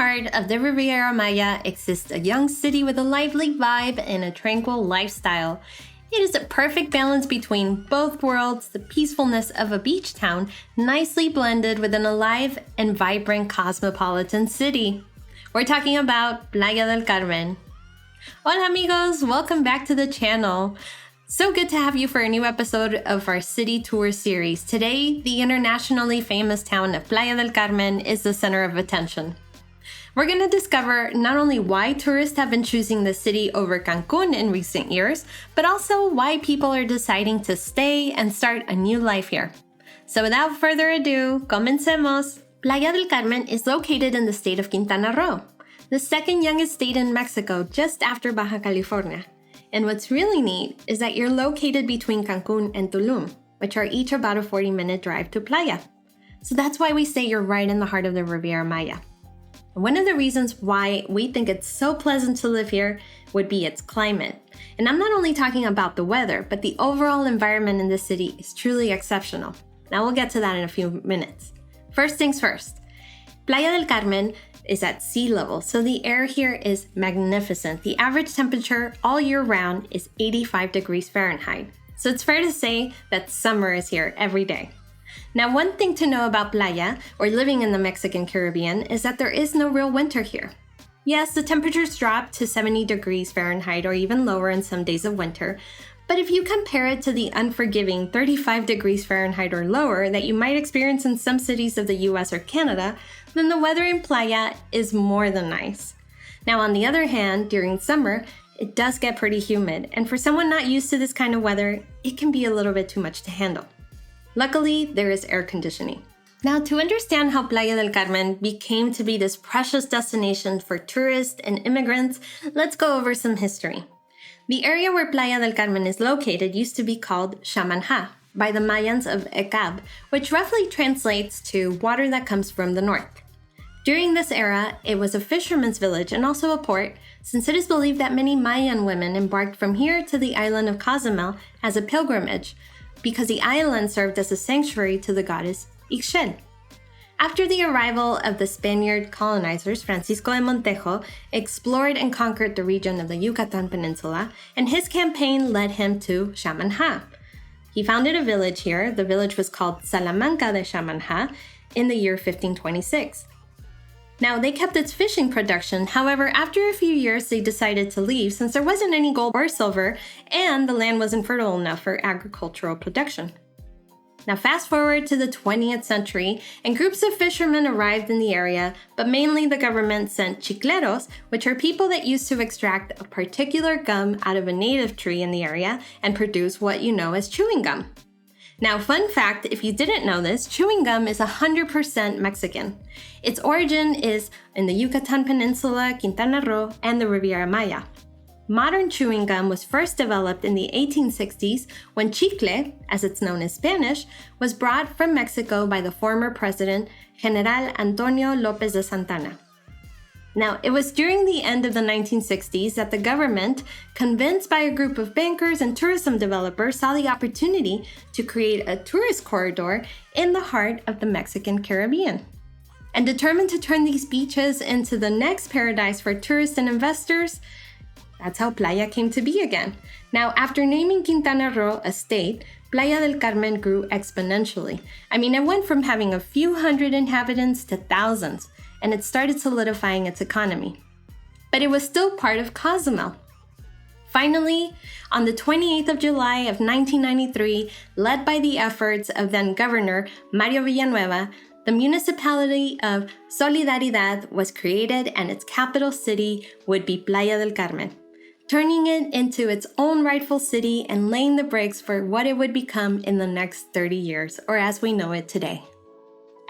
heart of the Riviera Maya exists a young city with a lively vibe and a tranquil lifestyle. It is a perfect balance between both worlds, the peacefulness of a beach town, nicely blended with an alive and vibrant cosmopolitan city. We're talking about Playa del Carmen. Hola amigos, welcome back to the channel. So good to have you for a new episode of our city tour series. Today, the internationally famous town of Playa del Carmen is the center of attention. We're going to discover not only why tourists have been choosing the city over Cancun in recent years, but also why people are deciding to stay and start a new life here. So without further ado, comencemos! Playa del Carmen is located in the state of Quintana Roo, the second youngest state in Mexico just after Baja California. And what's really neat is that you're located between Cancun and Tulum, which are each about a 40-minute drive to Playa. So that's why we say you're right in the heart of the Riviera Maya. One of the reasons why we think it's so pleasant to live here would be its climate. And I'm not only talking about the weather, but the overall environment in the city is truly exceptional. Now we'll get to that in a few minutes. First things first, Playa del Carmen is at sea level, so the air here is magnificent. The average temperature all year round is 85 degrees Fahrenheit. So it's fair to say that summer is here every day. Now, one thing to know about Playa, or living in the Mexican Caribbean, is that there is no real winter here. Yes, the temperatures drop to 70 degrees Fahrenheit or even lower in some days of winter, but if you compare it to the unforgiving 35 degrees Fahrenheit or lower that you might experience in some cities of the US or Canada, then the weather in Playa is more than nice. Now, on the other hand, during summer, it does get pretty humid, and for someone not used to this kind of weather, it can be a little bit too much to handle. Luckily, there is air conditioning. Now, to understand how Playa del Carmen became to be this precious destination for tourists and immigrants, let's go over some history. The area where Playa del Carmen is located used to be called Shamanha by the Mayans of Ecab, which roughly translates to water that comes from the north. During this era, it was a fisherman's village and also a port, since it is believed that many Mayan women embarked from here to the island of Cozumel as a pilgrimage, because the island served as a sanctuary to the goddess Ixchel. After the arrival of the Spaniard colonizers, Francisco de Montejo explored and conquered the region of the Yucatan Peninsula, and his campaign led him to Shamanha. He founded a village here. The village was called Salamanca de Shamanha in the year 1526. Now, they kept its fishing production. However, after a few years, they decided to leave since there wasn't any gold or silver, and the land wasn't fertile enough for agricultural production. Now, fast forward to the 20th century, and groups of fishermen arrived in the area, but mainly the government sent chicleros, which are people that used to extract a particular gum out of a native tree in the area and produce what you know as chewing gum. Now, fun fact, if you didn't know this, chewing gum is 100% Mexican. Its origin is in the Yucatan Peninsula, Quintana Roo, and the Riviera Maya. Modern chewing gum was first developed in the 1860s when chicle, as it's known in Spanish, was brought from Mexico by the former president, General Antonio López de Santana. Now, it was during the end of the 1960s that the government, convinced by a group of bankers and tourism developers, saw the opportunity to create a tourist corridor in the heart of the Mexican Caribbean. And determined to turn these beaches into the next paradise for tourists and investors, that's how Playa came to be again. Now, after naming Quintana Roo a state, Playa del Carmen grew exponentially. It went from having a few hundred inhabitants to thousands, and it started solidifying its economy. But it was still part of Cozumel. Finally, on the 28th of July of 1993, led by the efforts of then Governor Mario Villanueva, the municipality of Solidaridad was created, and its capital city would be Playa del Carmen, turning it into its own rightful city and laying the bricks for what it would become in the next 30 years, or as we know it today.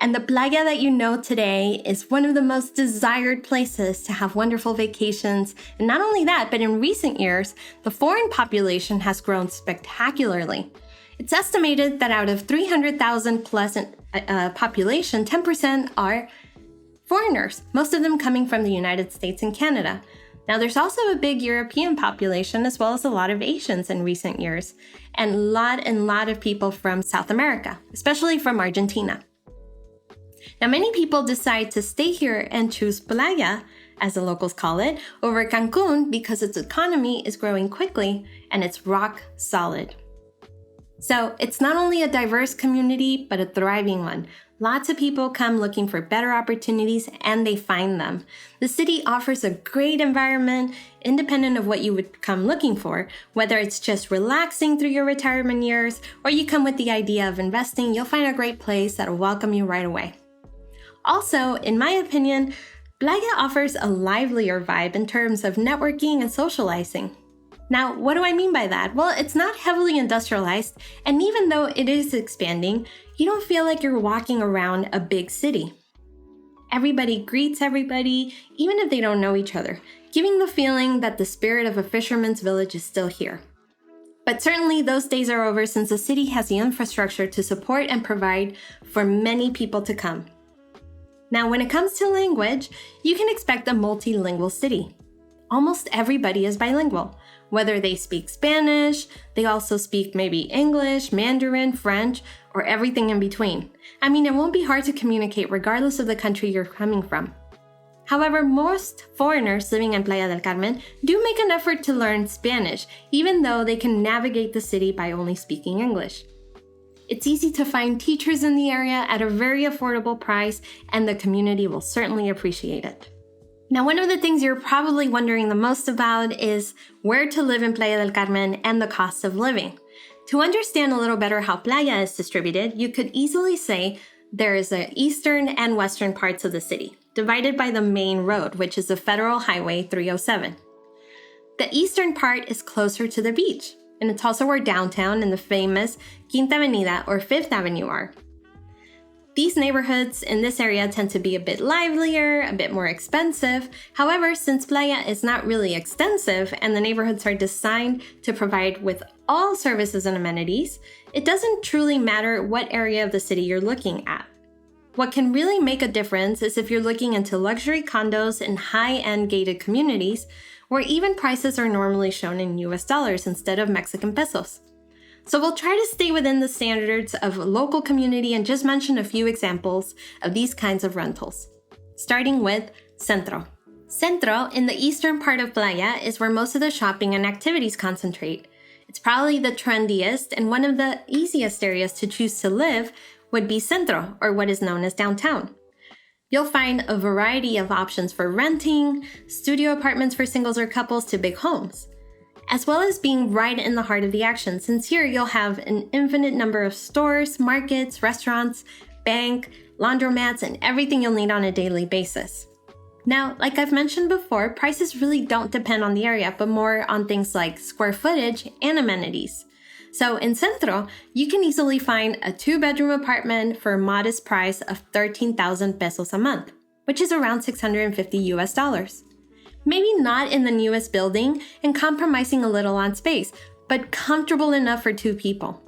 And the playa that you know today is one of the most desired places to have wonderful vacations. And not only that, but in recent years, the foreign population has grown spectacularly. It's estimated that out of 300,000 plus population, 10% are foreigners, most of them coming from the United States and Canada. Now, there's also a big European population as well as a lot of Asians in recent years, and a lot of people from South America, especially from Argentina. Now, many people decide to stay here and choose Playa, as the locals call it, over Cancun because its economy is growing quickly and it's rock solid. So it's not only a diverse community, but a thriving one. Lots of people come looking for better opportunities and they find them. The city offers a great environment, independent of what you would come looking for, whether it's just relaxing through your retirement years or you come with the idea of investing, you'll find a great place that'll welcome you right away. Also, in my opinion, Playa offers a livelier vibe in terms of networking and socializing. Now, what do I mean by that? Well, it's not heavily industrialized, and even though it is expanding, you don't feel like you're walking around a big city. Everybody greets everybody, even if they don't know each other, giving the feeling that the spirit of a fisherman's village is still here. But certainly those days are over since the city has the infrastructure to support and provide for many people to come. Now, when it comes to language, you can expect a multilingual city. Almost everybody is bilingual. Whether they speak Spanish, they also speak maybe English, Mandarin, French, or everything in between. I mean, it won't be hard to communicate regardless of the country you're coming from. However, most foreigners living in Playa del Carmen do make an effort to learn Spanish, even though they can navigate the city by only speaking English. It's easy to find teachers in the area at a very affordable price, and the community will certainly appreciate it. Now, one of the things you're probably wondering the most about is where to live in Playa del Carmen and the cost of living. To understand a little better how Playa is distributed, you could easily say there is the eastern and western parts of the city, divided by the main road, which is the Federal Highway 307. The eastern part is closer to the beach, and it's also where downtown and the famous Quinta Avenida or Fifth Avenue are. These neighborhoods in this area tend to be a bit livelier, a bit more expensive. However, since Playa is not really extensive and the neighborhoods are designed to provide with all services and amenities, it doesn't truly matter what area of the city you're looking at. What can really make a difference is if you're looking into luxury condos in high-end gated communities, where even prices are normally shown in US dollars instead of Mexican pesos. So we'll try to stay within the standards of a local community and just mention a few examples of these kinds of rentals. Starting with Centro. Centro, in the eastern part of Playa, is where most of the shopping and activities concentrate. It's probably the trendiest and one of the easiest areas to choose to live would be Centro, or what is known as downtown. You'll find a variety of options for renting, studio apartments for singles or couples to big homes, as well as being right in the heart of the action, since here you'll have an infinite number of stores, markets, restaurants, bank, laundromats, and everything you'll need on a daily basis. Now, like I've mentioned before, prices really don't depend on the area, but more on things like square footage and amenities. So in Centro, you can easily find a 2-bedroom apartment for a modest price of 13,000 pesos a month, which is around $650 US. Maybe not in the newest building and compromising a little on space, but comfortable enough for 2 people.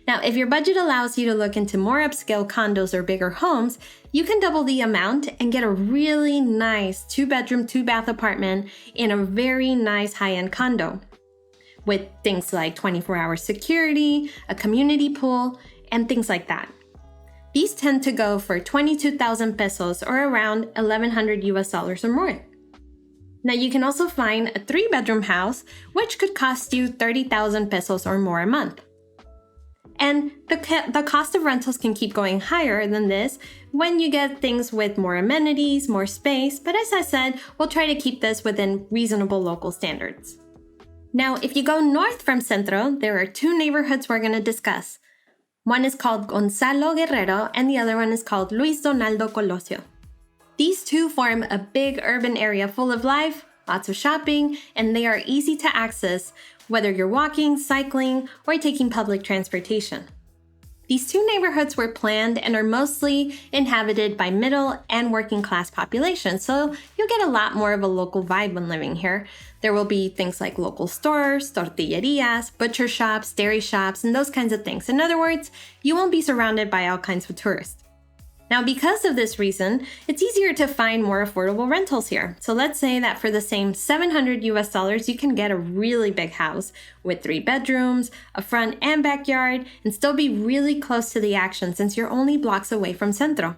Now, if your budget allows you to look into more upscale condos or bigger homes, you can double the amount and get a really nice 2-bedroom, 2-bath apartment in a very nice high-end condo with things like 24-hour security, a community pool, and things like that. These tend to go for 22,000 pesos or around $1,100 US or more. Now, you can also find a 3-bedroom house, which could cost you 30,000 pesos or more a month. And the cost of rentals can keep going higher than this when you get things with more amenities, more space, but as I said, we'll try to keep this within reasonable local standards. Now, if you go north from Centro, there are 2 neighborhoods we're going to discuss. One is called Gonzalo Guerrero, and the other one is called Luis Donaldo Colosio. These 2 form a big urban area full of life, lots of shopping, and they are easy to access whether you're walking, cycling, or taking public transportation. These 2 neighborhoods were planned and are mostly inhabited by middle and working class populations, so you'll get a lot more of a local vibe when living here. There will be things like local stores, tortillerias, butcher shops, dairy shops, and those kinds of things. In other words, you won't be surrounded by all kinds of tourists. Now, because of this reason, it's easier to find more affordable rentals here. So let's say that for the same $700 US, you can get a really big house with 3 bedrooms, a front and backyard, and still be really close to the action since you're only blocks away from Centro.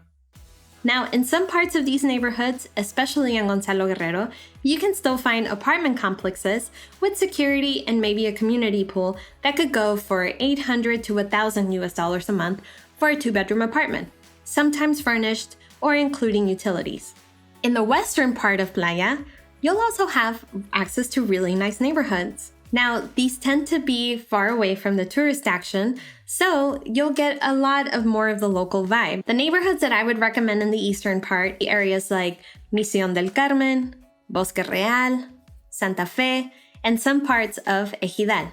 Now, in some parts of these neighborhoods, especially in Gonzalo Guerrero, you can still find apartment complexes with security and maybe a community pool that could go for $800 to $1,000 a month for a 2-bedroom apartment, sometimes furnished or including utilities. In the western part of Playa, you'll also have access to really nice neighborhoods. Now, these tend to be far away from the tourist action, so you'll get a lot of more of the local vibe. The neighborhoods that I would recommend in the eastern part, areas like Misión del Carmen, Bosque Real, Santa Fe, and some parts of Ejidal.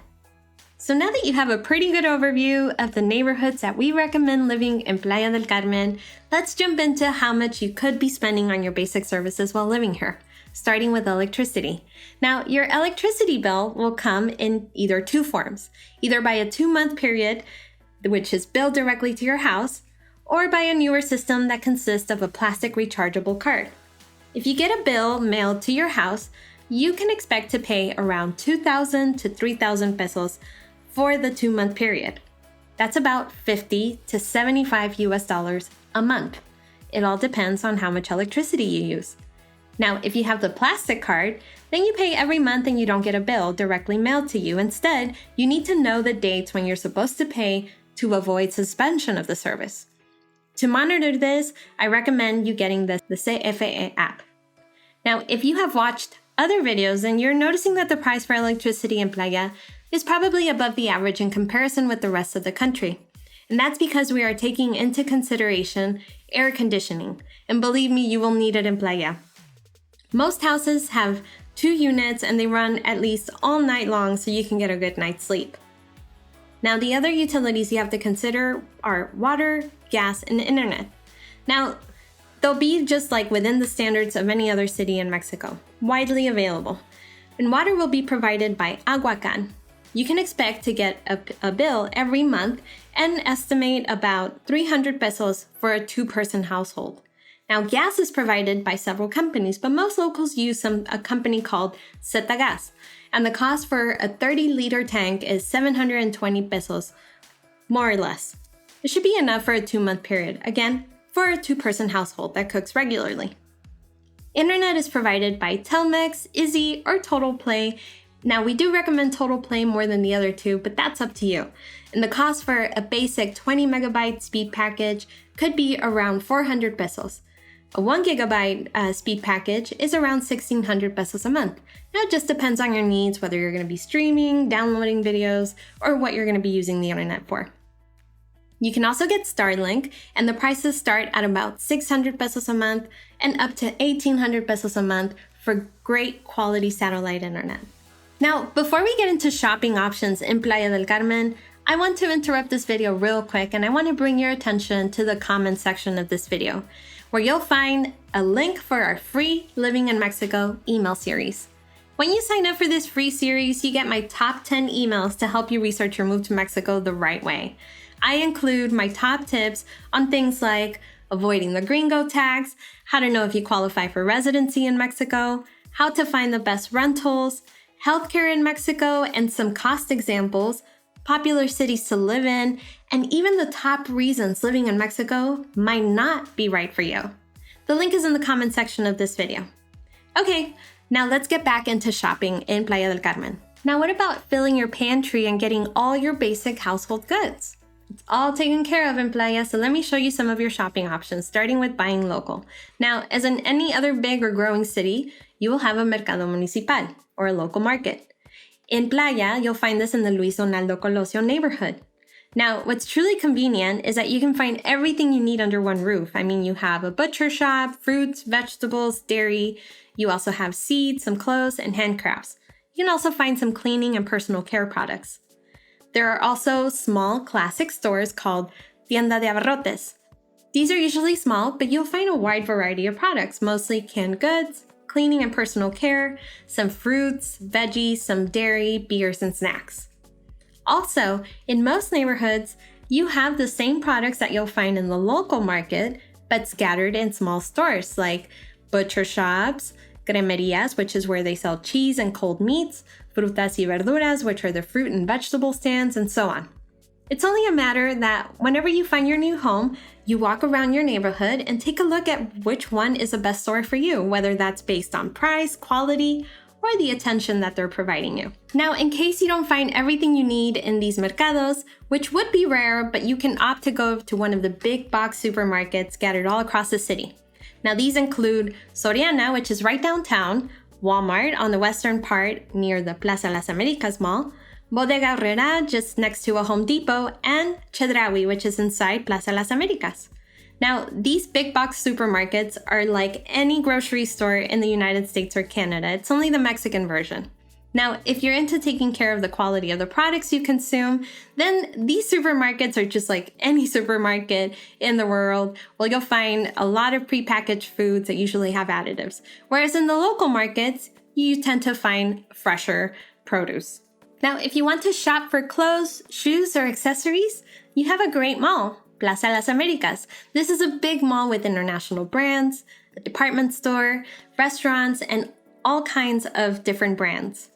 So now that you have a pretty good overview of the neighborhoods that we recommend living in Playa del Carmen, let's jump into how much you could be spending on your basic services while living here, starting with electricity. Now, your electricity bill will come in either two forms, either by a 2-month period, which is billed directly to your house, or by a newer system that consists of a plastic rechargeable card. If you get a bill mailed to your house, you can expect to pay around 2,000 to 3,000 pesos for the 2-month period. That's about $50 to $75 a month. It all depends on how much electricity you use. Now, if you have the plastic card, then you pay every month and you don't get a bill directly mailed to you. Instead, you need to know the dates when you're supposed to pay to avoid suspension of the service. To monitor this, I recommend you getting the CFE app. Now, if you have watched other videos and you're noticing that the price for electricity in Playa is probably above the average in comparison with the rest of the country. And that's because we are taking into consideration air conditioning. And believe me, you will need it in Playa. Most houses have 2 units and they run at least all night long so you can get a good night's sleep. Now, the other utilities you have to consider are water, gas, and internet. Now, they'll be just like within the standards of any other city in Mexico, widely available. And water will be provided by Aguacan. You can expect to get a bill every month and estimate about 300 pesos for a 2-person household. Now, gas is provided by several companies, but most locals use a company called Zeta Gas, and the cost for a 30-liter tank is 720 pesos, more or less. It should be enough for a 2-month period, again, for a 2-person household that cooks regularly. Internet is provided by Telmex, Izzy, or Total Play. Now, we do recommend Total Play more than the other two, but that's up to you. And the cost for a basic 20 megabyte speed package could be around 400 pesos. A 1 gigabyte speed package is around 1,600 pesos a month. Now, it just depends on your needs, whether you're going to be streaming, downloading videos, or what you're going to be using the internet for. You can also get Starlink, and the prices start at about 600 pesos a month and up to 1,800 pesos a month for great quality satellite internet. Now, before we get into shopping options in Playa del Carmen, I want to interrupt this video real quick, and I want to bring your attention to the comment section of this video, where you'll find a link for our free Living in Mexico email series. When you sign up for this free series, you get my top 10 emails to help you research your move to Mexico the right way. I include my top tips on things like avoiding the gringo tax, how to know if you qualify for residency in Mexico, how to find the best rentals, healthcare in Mexico, and some cost examples, popular cities to live in, and even the top reasons living in Mexico might not be right for you. The link is in the comment section of this video. Okay, now let's get back into shopping in Playa del Carmen. Now, what about filling your pantry and getting all your basic household goods? It's all taken care of in Playa, so let me show you some of your shopping options, starting with buying local. Now, as in any other big or growing city, you will have a Mercado Municipal, or a local market. In Playa, you'll find this in the Luis Donaldo Colosio neighborhood. Now, what's truly convenient is that you can find everything you need under one roof. I mean, you have a butcher shop, fruits, vegetables, dairy. You also have seeds, some clothes, and handcrafts. You can also find some cleaning and personal care products. There are also small classic stores called Tienda de Abarrotes. These are usually small, but you'll find a wide variety of products, mostly canned goods, cleaning and personal care, some fruits, veggies, some dairy, beers, and snacks. Also, in most neighborhoods, you have the same products that you'll find in the local market, but scattered in small stores like butcher shops, cremerias, which is where they sell cheese and cold meats, frutas y verduras, which are the fruit and vegetable stands, and so on. It's only a matter that whenever you find your new home, you walk around your neighborhood and take a look at which one is the best store for you, whether that's based on price, quality, or the attention that they're providing you. Now, in case you don't find everything you need in these mercados, which would be rare, but you can opt to go to one of the big box supermarkets scattered all across the city. Now, these include Soriana, which is right downtown, Walmart on the western part near the Plaza Las Americas Mall, Bodega Aurrera just next to a Home Depot, and Chedraui, which is inside Plaza Las Americas. Now, these big box supermarkets are like any grocery store in the United States or Canada. It's only the Mexican version. Now, if you're into taking care of the quality of the products you consume, then these supermarkets are just like any supermarket in the world. Well, you'll find a lot of prepackaged foods that usually have additives. Whereas in the local markets, you tend to find fresher produce. Now, if you want to shop for clothes, shoes, or accessories, you have a great mall. Plaza Las Americas. This is a big mall with international brands, a department store, restaurants, and all kinds of different brands.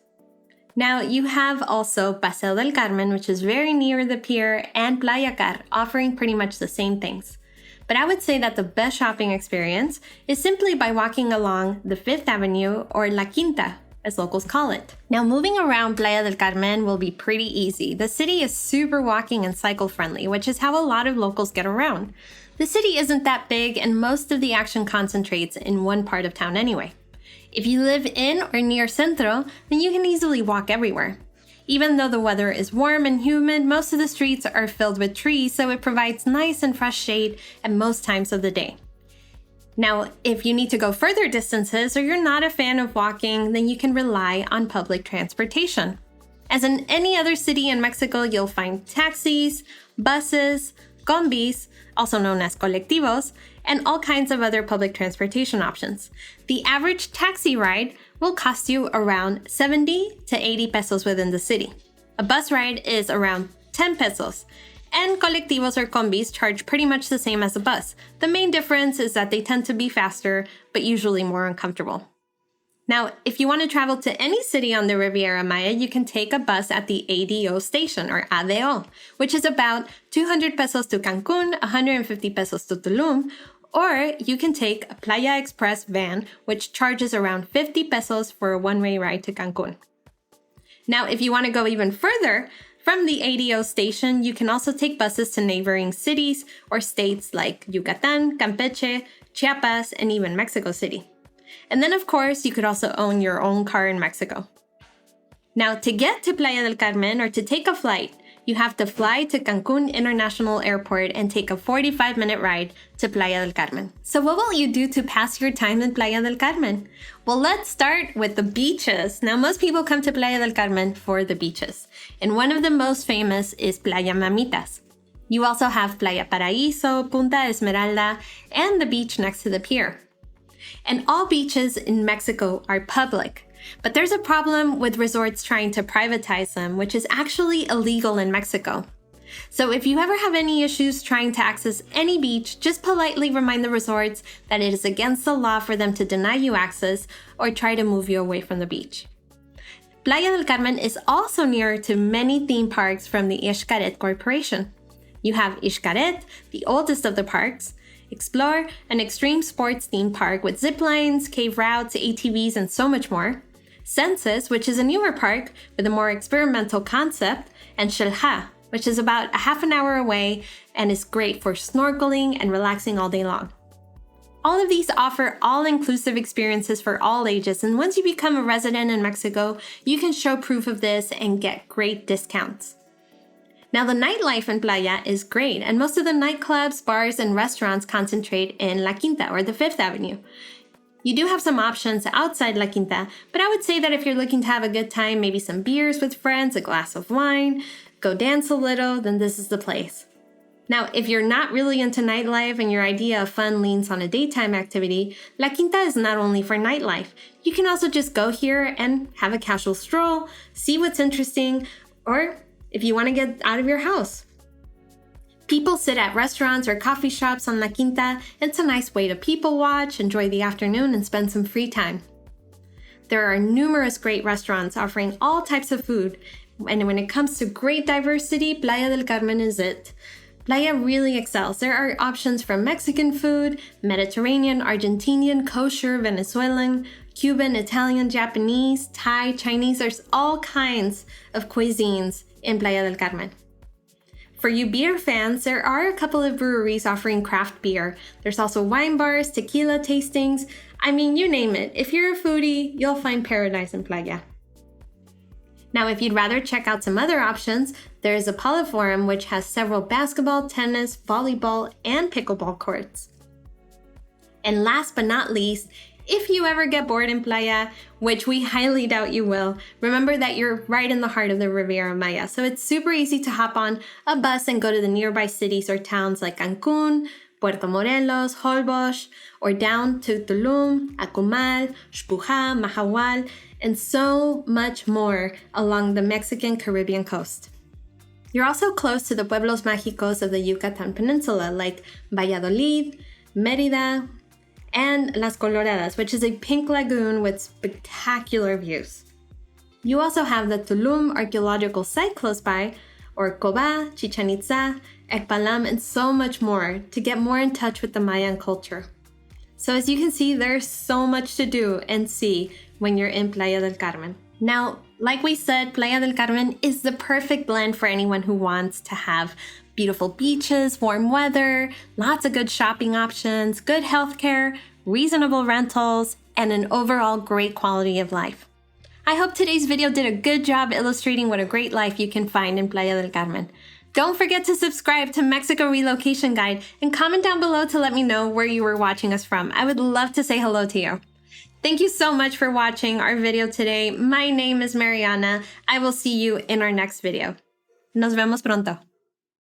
Now, you have also Paseo del Carmen, which is very near the pier, and Playa Car, offering pretty much the same things. But I would say that the best shopping experience is simply by walking along the 5th Avenue or La Quinta, as locals call it. Now, moving around Playa del Carmen will be pretty easy. The city is super walking and cycle friendly, which is how a lot of locals get around. The city isn't that big, and most of the action concentrates in one part of town anyway. If you live in or near Centro, then you can easily walk everywhere. Even though the weather is warm and humid, most of the streets are filled with trees, so it provides nice and fresh shade at most times of the day. Now, if you need to go further distances or you're not a fan of walking, then you can rely on public transportation. As in any other city in Mexico, you'll find taxis, buses, combis, also known as colectivos, and all kinds of other public transportation options. The average taxi ride will cost you around 70 to 80 pesos within the city. A bus ride is around 10 pesos. And colectivos or combis charge pretty much the same as a bus. The main difference is that they tend to be faster, but usually more uncomfortable. Now, if you want to travel to any city on the Riviera Maya, you can take a bus at the ADO station, or ADO, which is about 200 pesos to Cancun, 150 pesos to Tulum, or you can take a Playa Express van, which charges around 50 pesos for a one-way ride to Cancun. Now, if you want to go even further, from the ADO station, you can also take buses to neighboring cities or states like Yucatan, Campeche, Chiapas, and even Mexico City. And then, of course, you could also own your own car in Mexico. Now, to get to Playa del Carmen or to take a flight, you have to fly to Cancun International Airport and take a 45-minute ride to Playa del Carmen. So what will you do to pass your time in Playa del Carmen? Well, let's start with the beaches. Now, most people come to Playa del Carmen for the beaches, and one of the most famous is Playa Mamitas. You also have Playa Paraíso, Punta Esmeralda, and the beach next to the pier. And all beaches in Mexico are public. But there's a problem with resorts trying to privatize them, which is actually illegal in Mexico. So if you ever have any issues trying to access any beach, just politely remind the resorts that it is against the law for them to deny you access or try to move you away from the beach. Playa del Carmen is also near to many theme parks from the Xcaret Corporation. You have Xcaret, the oldest of the parks, Explore, an extreme sports theme park with zip lines, cave routes, ATVs, and so much more, Census, which is a newer park with a more experimental concept, and Xel-Há, which is about a half an hour away and is great for snorkeling and relaxing all day long. All of these offer all-inclusive experiences for all ages, and once you become a resident in Mexico, you can show proof of this and get great discounts. Now, the nightlife in Playa is great, and most of the nightclubs, bars, and restaurants concentrate in La Quinta, or the 5th Avenue. You do have some options outside La Quinta, but I would say that if you're looking to have a good time, maybe some beers with friends, a glass of wine, go dance a little, then this is the place. Now, if you're not really into nightlife and your idea of fun leans on a daytime activity, La Quinta is not only for nightlife. You can also just go here and have a casual stroll, see what's interesting, or if you want to get out of your house. People sit at restaurants or coffee shops on La Quinta. It's a nice way to people watch, enjoy the afternoon, and spend some free time. There are numerous great restaurants offering all types of food, And when it comes to great diversity, Playa del Carmen is it. Playa really excels. There are options from Mexican food, Mediterranean, Argentinian, kosher, Venezuelan, Cuban, Italian, Japanese, Thai, Chinese. There's all kinds of cuisines in Playa del Carmen. For you beer fans, there are a couple of breweries offering craft beer. There's also wine bars, tequila tastings. I mean, you name it. If you're a foodie, you'll find paradise in Playa. Now, if you'd rather check out some other options, there is Apollo Forum, which has several basketball, tennis, volleyball, and pickleball courts. And last but not least, if you ever get bored in Playa, which we highly doubt you will, remember that you're right in the heart of the Riviera Maya. So it's super easy to hop on a bus and go to the nearby cities or towns like Cancun, Puerto Morelos, Holbox, or down to Tulum, Akumal, Xpuja, Mahahual, and so much more along the Mexican Caribbean coast. You're also close to the pueblos mágicos of the Yucatan Peninsula like Valladolid, Mérida, and Las Coloradas, which is a pink lagoon with spectacular views. You also have the Tulum archaeological site close by, or Coba, Chichen Itza, Ekpalam, and so much more to get more in touch with the Mayan culture. So as you can see, there's so much to do and see when you're in Playa del Carmen. Now, like we said, Playa del Carmen is the perfect blend for anyone who wants to have beautiful beaches, warm weather, lots of good shopping options, good healthcare, reasonable rentals, and an overall great quality of life. I hope today's video did a good job illustrating what a great life you can find in Playa del Carmen. Don't forget to subscribe to Mexico Relocation Guide and comment down below to let me know where you were watching us from. I would love to say hello to you. Thank you so much for watching our video today. My name is Mariana. I will see you in our next video. Nos vemos pronto.